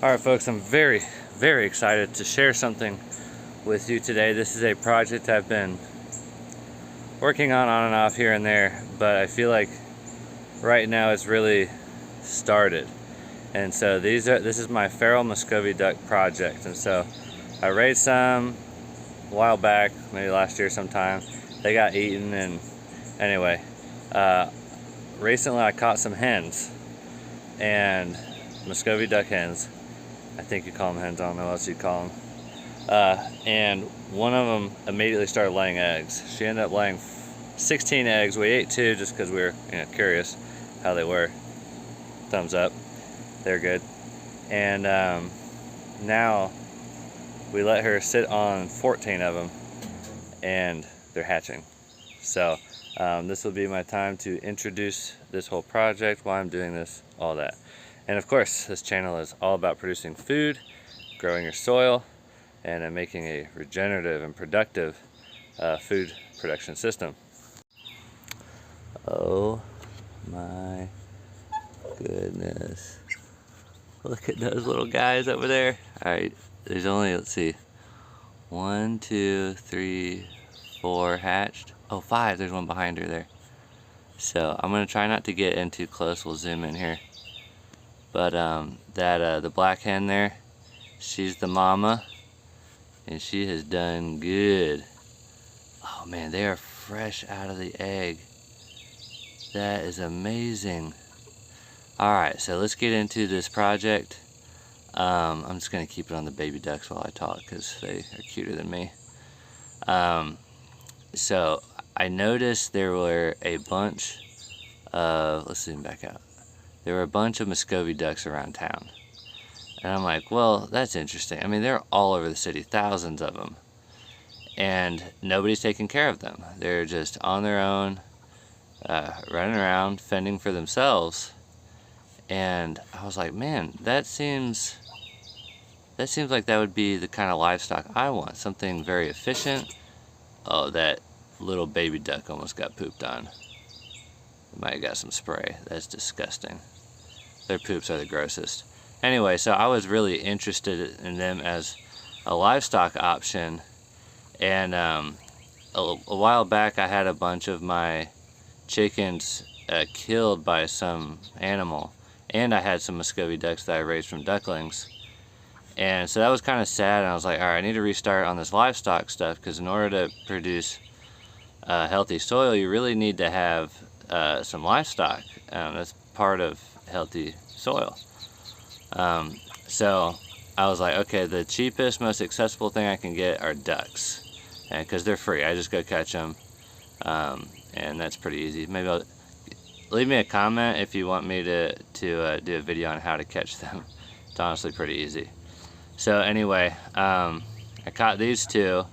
Alright folks, I'm very excited to share something with you today. This is a project I've been working on and off here and there, but I feel like right now it's really started. And so this is my feral Muscovy duck project. And so I raised some a while back, maybe last year sometime. They got eaten, and anyway, recently I caught some hens, and Muscovy duck hens. I think you call them hens, I don't know what else you call them. And one of them immediately started laying eggs. She ended up laying 16 eggs. We ate 2 just because we were curious how they were. Thumbs up, they're good. And now we let her sit on 14 of them, and they're hatching. So this will be my time to introduce this whole project, why I'm doing this, all that. And of course, this channel is all about producing food, growing your soil, and making a regenerative and productive food production system. Oh my goodness. Look at those little guys over there. Alright, there's only, let's see, 1, 2, 3, 4 hatched. Oh, 5, there's one behind her there. So I'm gonna try not to get in too close. We'll zoom in here. But the black hen there, she's the mama, and she has done good. Oh man, they are fresh out of the egg. That is amazing. Alright, so let's get into this project. I'm just gonna keep it on the baby ducks while I talk because they are cuter than me. So I noticed there were a bunch of, let's zoom back out. There were a bunch of Muscovy ducks around town. And I'm like, well, that's interesting. I mean, they're all over the city, thousands of them. And nobody's taking care of them. They're just on their own, running around, fending for themselves. And I was like, man, that seems like that would be the kind of livestock I want. Something very efficient. Oh, that little baby duck almost got pooped on. Might have got some spray. That's disgusting. Their poops are the grossest. Anyway, so I was really interested in them as a livestock option, and a while back I had a bunch of my chickens killed by some animal, and I had some Muscovy ducks that I raised from ducklings, and so that was kind of sad, and I was like, alright, I need to restart on this livestock stuff, because in order to produce healthy soil, you really need to have some livestock. That's part of healthy soil. So I was like, okay, the cheapest, most accessible thing I can get are ducks, because they're free. I just go catch them, and that's pretty easy. Maybe leave me a comment if you want me to do a video on how to catch them. It's honestly pretty easy. So anyway, I caught these 2.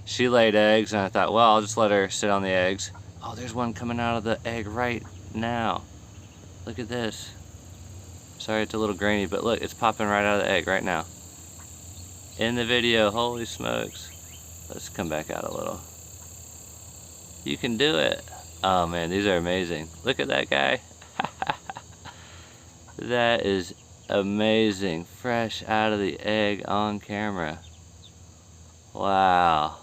She laid eggs, and I thought, well, I'll just let her sit on the eggs. Oh, there's one coming out of the egg right now. Look at this. Sorry it's a little grainy, but look, it's popping right out of the egg right now. In the video, holy smokes. Let's come back out a little. You can do it. Oh man, these are amazing. Look at that guy. That is amazing. Fresh out of the egg on camera. Wow.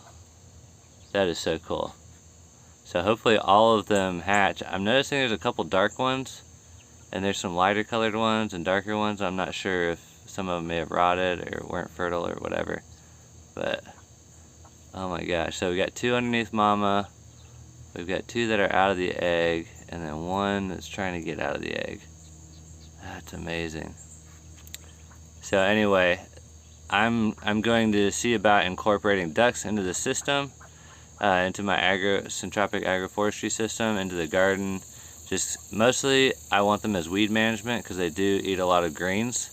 That is so cool. So hopefully all of them hatch. I'm noticing there's a couple dark ones, and there's some lighter colored ones and darker ones. I'm not sure if some of them may have rotted or weren't fertile or whatever. But, oh my gosh. So we got 2 underneath mama. We've got 2 that are out of the egg, and then 1 that's trying to get out of the egg. That's amazing. So anyway, I'm going to see about incorporating ducks into the system. Into my syntropic agroforestry system, into the garden. Just mostly I want them as weed management because they do eat a lot of greens,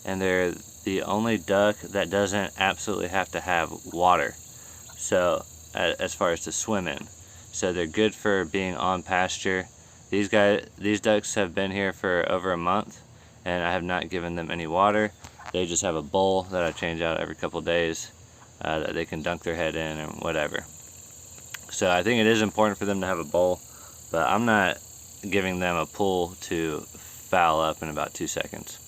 and they're the only duck that doesn't absolutely have to have water, so as far as to swim in. So they're good for being on pasture. These ducks have been here for over a month, and I have not given them any water. They just have a bowl that I change out every couple days that they can dunk their head in and whatever. So I think it is important for them to have a bowl, but I'm not giving them a pool to foul up in about 2 seconds.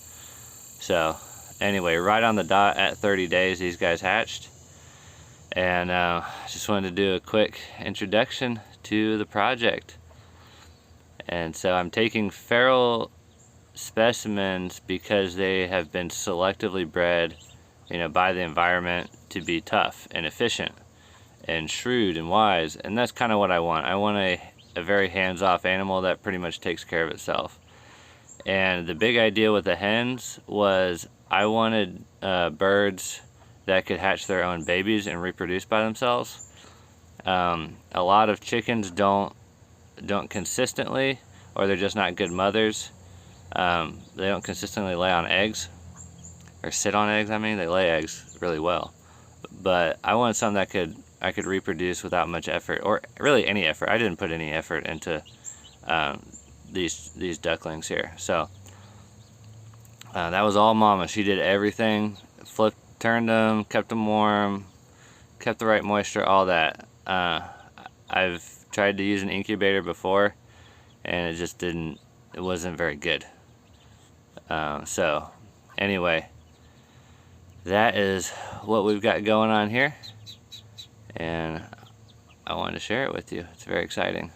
So anyway, right on the dot at 30 days, these guys hatched. And just wanted to do a quick introduction to the project. And so I'm taking feral specimens because they have been selectively bred, by the environment to be tough and efficient and shrewd and wise. And that's kind of what I want. I want a very hands-off animal that pretty much takes care of itself. And the big idea with the hens was I wanted birds that could hatch their own babies and reproduce by themselves. A lot of chickens don't consistently, or they're just not good mothers. They don't consistently lay on eggs, or sit on eggs. I mean, they lay eggs really well. But I wanted something that I could reproduce without much effort, or really any effort. I didn't put any effort into these ducklings here. So that was all Mama. She did everything. Turned them, kept them warm, kept the right moisture, all that. I've tried to use an incubator before, and it wasn't very good. So anyway, that is what we've got going on here, and I wanted to share it with you. It's very exciting.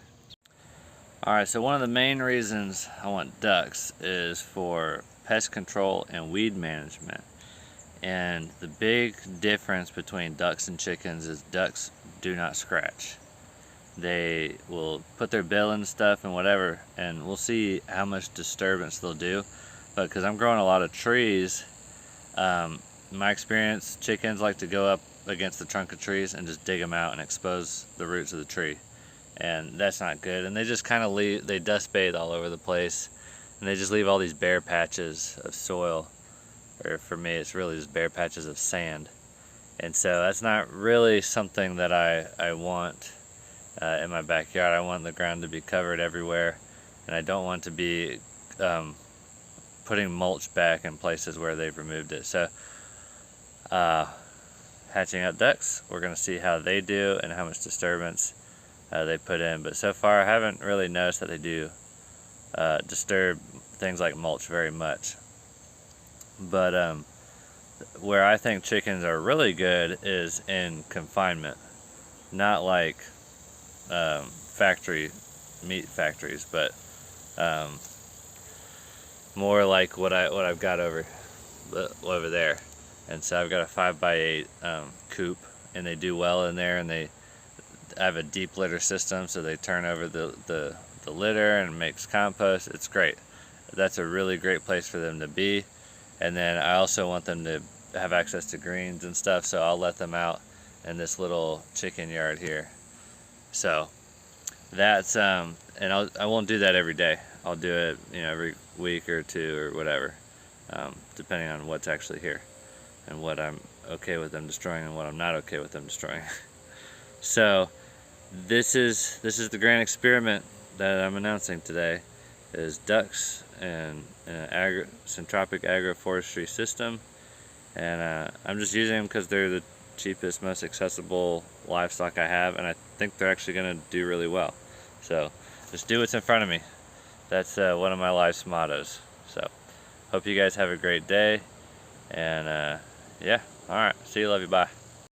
Alright, so one of the main reasons I want ducks is for pest control and weed management. And the big difference between ducks and chickens is ducks do not scratch. They will put their bill in stuff and whatever, and we'll see how much disturbance they'll do. But because I'm growing a lot of trees, in my experience, chickens like to go up against the trunk of trees and just dig them out and expose the roots of the tree. And that's not good. And they just kind of they dust bathe all over the place, and they just leave all these bare patches of soil. Or for me, it's really just bare patches of sand. And so that's not really something that I want in my backyard. I want the ground to be covered everywhere, and I don't want to be putting mulch back in places where they've removed it. So hatching out ducks, we're going to see how they do and how much disturbance they put in. But so far I haven't really noticed that they do disturb things like mulch very much. But where I think chickens are really good is in confinement, not like meat factories, but more like what I've got over there. And so I've got a 5x8 coop, and they do well in there, and I have a deep litter system, so they turn over the litter and makes compost. It's great. That's a really great place for them to be. And then I also want them to have access to greens and stuff, so I'll let them out in this little chicken yard here. So that's and I won't do that every day. I'll do it every week or two or whatever, depending on what's actually here and what I'm okay with them destroying and what I'm not okay with them destroying. So this is the grand experiment that I'm announcing today, is ducks and syntropic agroforestry system. And I'm just using them because they're the cheapest, most accessible livestock I have, and I think they're actually going to do really well. So just do what's in front of me. That's one of my life's mottos. So hope you guys have a great day, and yeah, alright, see you, love you, bye.